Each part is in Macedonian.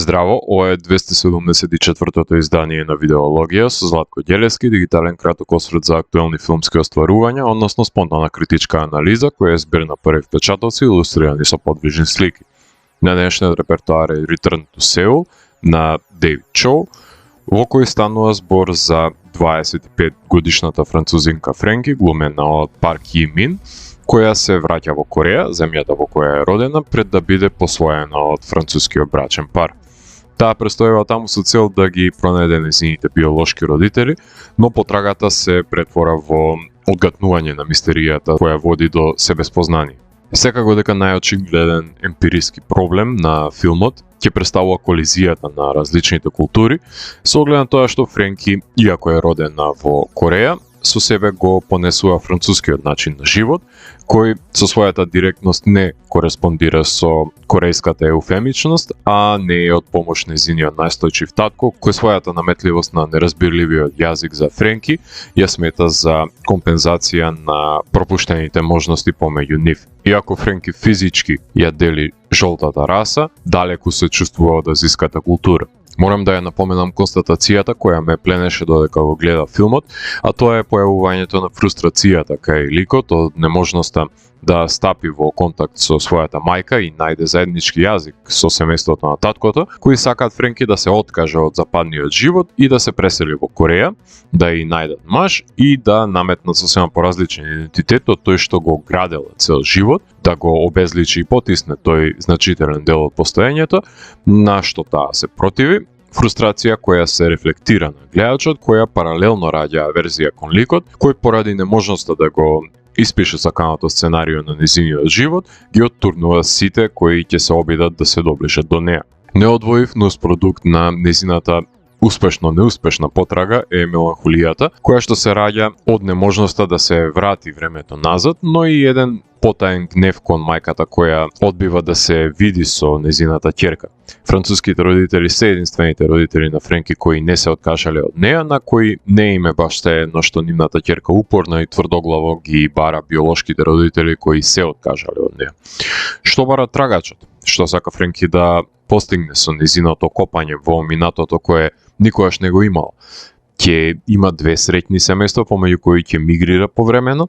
Здраво, ова е 274-тото издание на Видеологија со Златко Ѓелевски, дигитален краток осврт за актуелни филмски остварувања, односно спонтана критичка анализа која е збир на први впечатоци илустрирани со подвижни слики. На денешниот репертоар е Return to Seoul на Дейвид Чоу, во кој станува збор за 25 годишната французинка Френки, глумена од Парк Ји Мин, која се враќа во Кореја, земјата во која е родена, пред да биде посвоена од францускиот брачен пар. Таа престојува таму со цел да ги пронајде нејзините биолошки родители, но потрагата се претвора во одгатнување на мистеријата која води до себеспознание. Секако дека најочигледен емпириски проблем на филмот ќе представува колизијата на различните култури, со оглед на тоа што Френки, иако е родена во Кореја, со себе го понесува францускиот начин на живот, кој со својата директност не кореспондира со корејската еуфемичност, а не е од помош нејзиниот најстојчив татко, кој својата наметливост на неразбирливиот јазик за Френки ја смета за компензација на пропуштените можности помеѓу нив. Иако Френки физички ја дели жолтата раса, далеку се чувствува од азиската култура. Морам да ја напоменам констатацијата која ме пленеше додека го гледав филмот, а тоа е појавувањето на фрустрацијата кај ликот од неможноста да стапи во контакт со својата мајка и најде заеднички јазик со семејството на таткото, кои сакаат Френки да се откаже од западниот живот и да се пресели во Кореја, да и најдат маж и да наметнат сосема поразличен идентитет од тој што го градела цел живот, да го обезличи и потисне тој значителен дел од постоењето, на што таа се противи. Фрустрација која се рефлектира на гледачот, која паралелно раѓа верзија кон ликот, кој поради неможноста да го испише саканото сценарио на нејзиниот живот, ги оттурнува сите кои ќе се обидат да се доближат до неа. Неодвоив нуспродукт на нејзината успешно-неуспешна потрага е меланхолијата, која што се раѓа од неможноста да се врати времето назад, но и еден потаен гнев кон мајката која одбива да се види со нејзината ќерка. Француските родители се единствените родители на Френки кои не се откажале од неа, на кои не им е баш едно што нивната ќерка упорно и тврдоглаво ги бара биолошките родители кои се откажале од неа. Што бара трагачот? Што сака Френки да постигне со нејзиното копање во минатото кое никогаш не го имало? Ќе има две среќни семејства помеѓу кои ќе мигрира повремено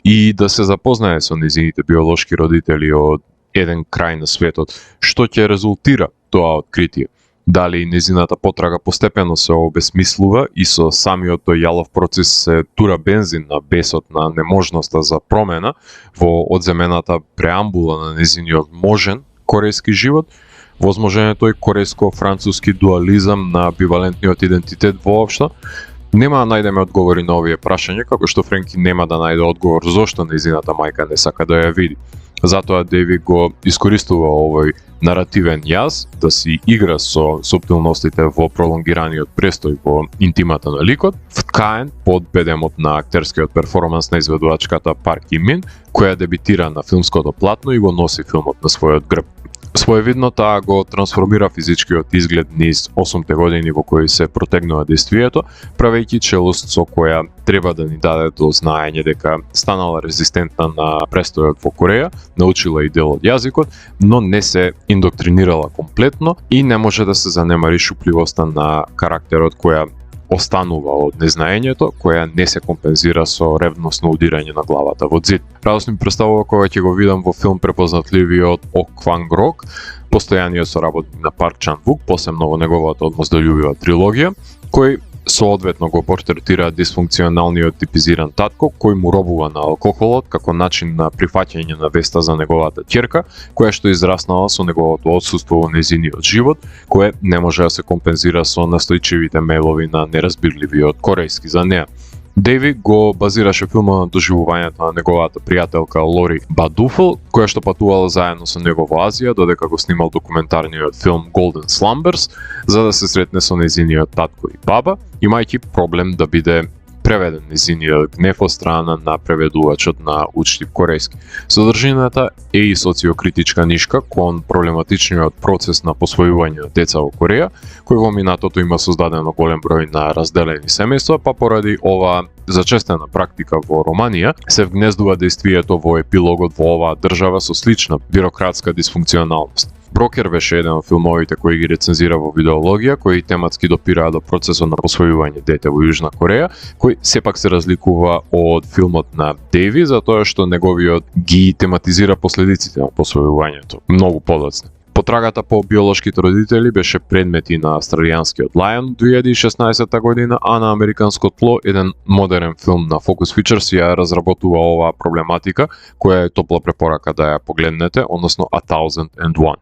и да се запознае со нејзините биолошки родители од еден крај на светот, што ќе резултира тоа откритие. Дали нејзината потрага постепено се обесмислува и со самиот тој јалов процес се тура бензин на бесот на неможноста за промена во одземената преамбула на нејзиниот можен корејски живот, возможен е тој корејско-француски дуализам на бивалентниот идентитет воопшто. Нема да најдеме одговори на овие прашања, како што Френки нема да најде одговор зошто нејзината мајка не сака да ја види. Затоа Дейвид го искористува овој наративен јаз да си игра со суптилностите во пролонгираниот престој во интимата на ликот, вткаен под бедемот на актерскиот перформанс на изведувачката Парк Ји Мин, која дебитира на филмското платно и го носи филмот на својот грб. Своевидно таа го трансформира физичкиот изглед низ 8 години во кои се протегнува действието, правејќи челост со која треба да ни даде до знаење дека станала резистентна на престојот во Кореја, научила и дел од јазикот, но не се индоктринирала комплетно и не може да се занемари шупливоста на карактерот која останува од незнаењето, која не се компензира со ревносно удирање на главата во зид. Радосно ми представува кога ќе го видам во филм препознатливиот Ок Кванг Рок, постојаниот соработник на Парк Чан Вук, посебно во неговата одмоздолјубива трилогија, кој соодветно го портретира дисфункционалниот типизиран татко кој му робува на алкохолот како начин на прифаќање на веста за неговата ќерка, која што израснала со неговото отсуство во нејзиниот живот, кое не може да се компензира со настојчивите мејлови на неразбирливиот корејски за неа. Дейвид го базираше филмот на доживувањето на неговата пријателка Лори Бадуфл, која што патувала заедно со него во Азија, додека го снимал документарниот филм Golden Slumbers, за да се сретне со нејзиниот татко и баба, имајќи проблем да биде преведен нејзиниот гнев од страна на преведувачот на учтив корејски. Содржината е и социокритичка нишка кон проблематичниот процес на посвојување на деца во Кореја, кој во минатото има создадено голем број на разделени семејства, па поради ова зачестена практика во Романија, се вгнездува действието во епилогот во оваа држава со слична бирократска дисфункционалност. Брокер беше еден од филмовите кои ги рецензира во видеологија, кои тематски допираа до процесот на посвојување дете во Јужна Кореја, кој сепак се разликува од филмот на Деви, затоа што неговиот ги тематизира последиците на посвојувањето многу подоцна. Потрагата по биолошките родители беше предмет и на австралијанскиот Lion 2016 година, а на американско тло еден модерен филм на Focus Features ја разработува оваа проблематика, која е топла препорака да ја погледнете, односно A Thousand and One.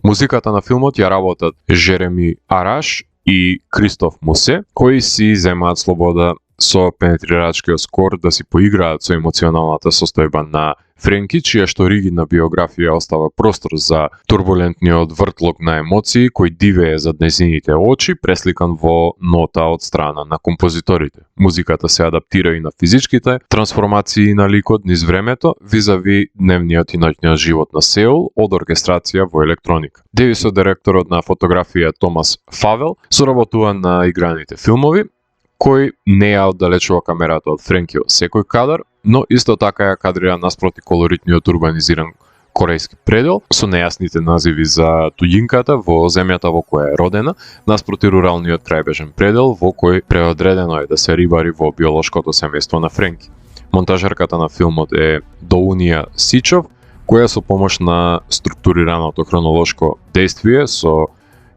Музиката на филмот ја работат Жереми Араш и Кристоф Мусе, кои си земаат слобода со пенетрирачкиот скор да си поиграат со емоционалната состојба на Френки, чија што ригидна биографија остава простор за турбулентниот вртлок на емоции кој дивее зад нејзините очи, пресликан во нота од страна на композиторите. Музиката се адаптира и на физичките трансформации на ликот низ времето, визави дневниот и ноќниот живот на Сеул од оркестрација во електроника. Деви со директорот на фотографија Томас Фавел соработува на играните филмови, кој не ја оддалечува камерата од Френки во секој кадар, но исто така ја кадрира наспроти колоритниот урбанизиран корејски предел со нејасните називи за туѓинката во земјата во која е родена, наспроти руралниот крајбежен предел во кој преодредено е да се рибари во биолошкото семејство на Френки. Монтажерката на филмот е Доунија Сичов, која со помош на структурираното хронолошко дејствие со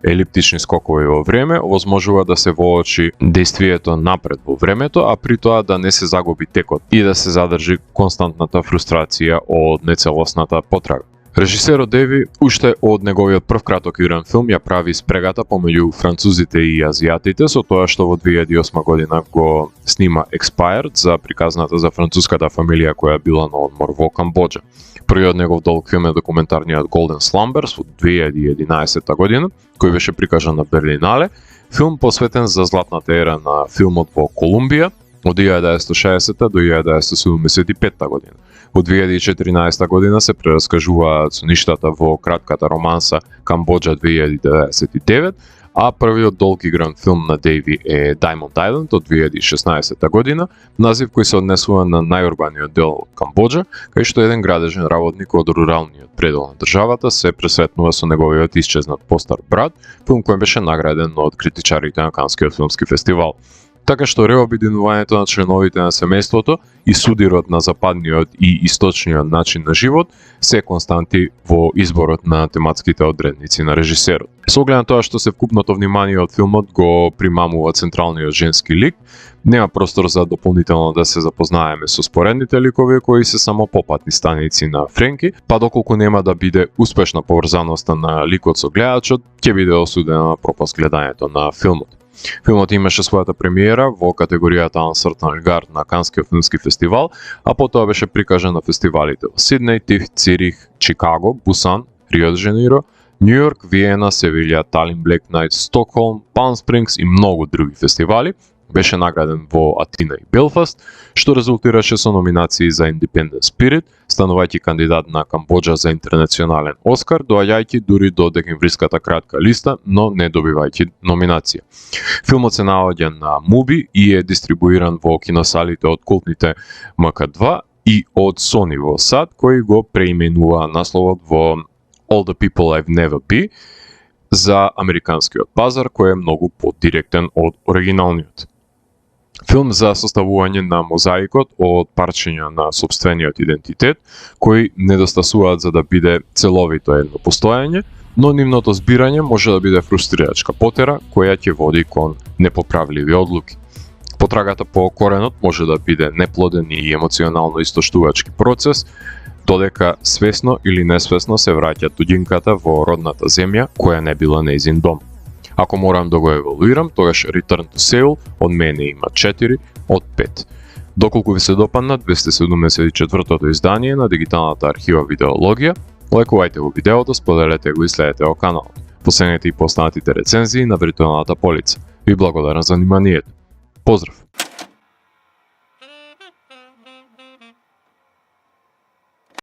елиптични скокови во време, овозможува да се воочи дејствието напред во времето, а при тоа да не се загуби текот и да се задржи константната фрустрација од нецелосната потрага. Режисерот Деви уште од неговиот прв краток игран филм ја прави спрегата помеѓу французите и азијатите со тоа што во 2008 година го снима Expired за приказната за француската фамилија која била на одмор во Камбоџа. Првиот негов долг филм е документарниот Golden Slumbers во 2011 година, кој беше прикажан на Берлинале, филм посветен за златната ера на филмот во Колумбија од 1960 до 1975 година. Во 2014 година се прераскажуваат соништата во кратката романса Камбоџа 2099, а првиот долг игран филм на Дејви е Diamond Island од 2016 година, назив кој се однесува на најурбаниот дел Камбоџа, кај што еден градежен работник од руралниот предел на државата се пресретнува со неговиот исчезнат постар брат, филм кој беше награден од критичарите на Канскиот филмски фестивал. Така што реобединувањето на членовите на семејството и судирот на западниот и источниот начин на живот се константи во изборот на тематските одредници на режисерот. Со оглед на тоа што се вкупното внимание од филмот го примамува централниот женски лик, нема простор за дополнително да се запознаеме со споредните ликови кои се само попатни станици на Френки, па доколку нема да биде успешна поврзаноста на ликот со гледачот, ќе биде осудена на пропаст гледањето на филмот. Филмот имаше својата премиера во категоријата Uncertain Regard на Канскиот филмски фестивал, а потоа беше прикажан на фестивалите во Сиднеј, Тиф, Цирих, Чикаго, Бусан, Рио де Жанеиро, Њујорк, Виена, Севилја, Талин, Блек Најт, Стокхолм, Палм Спрингс и многу други фестивали. Беше награден во Атина и Белфаст, што резултираше со номинации за Independent Spirit, станувајќи кандидат на Камбоџа за интернационален Оскар, доаѓајќи дури до декемвриската кратка листа, но не добивајќи номинација. Филмот се наоѓа на Mubi и е дистрибуиран во киносалите од култните МК2 и од Sony во САД, кои го преименува насловот во All the People I've Never Been за американскиот пазар, кој е многу подиректен од оригиналниот. Филм за составување на мозаикот од парчиња на сопствениот идентитет, кои недостасуваат за да биде целовито едно постојање, но нивното збирање може да биде фрустрирачка потера која ќе води кон непоправливи одлуки. Потрагата по коренот може да биде неплоден и емоционално истоштувачки процес, додека свесно или несвесно се враќа туѓинката во родната земја која не била нејзин дом. Ако морам да го евалуирам, тогаш Return to Seoul од мене има 4 од 5. Доколку ви се допадна 274-тото издание на дигиталната архива Видеологија, лајкувајте го видеото, споделете го и следете го каналот. Последете и постанатите рецензии на виртуелната полица. Ви благодарам за вниманието. Поздрав!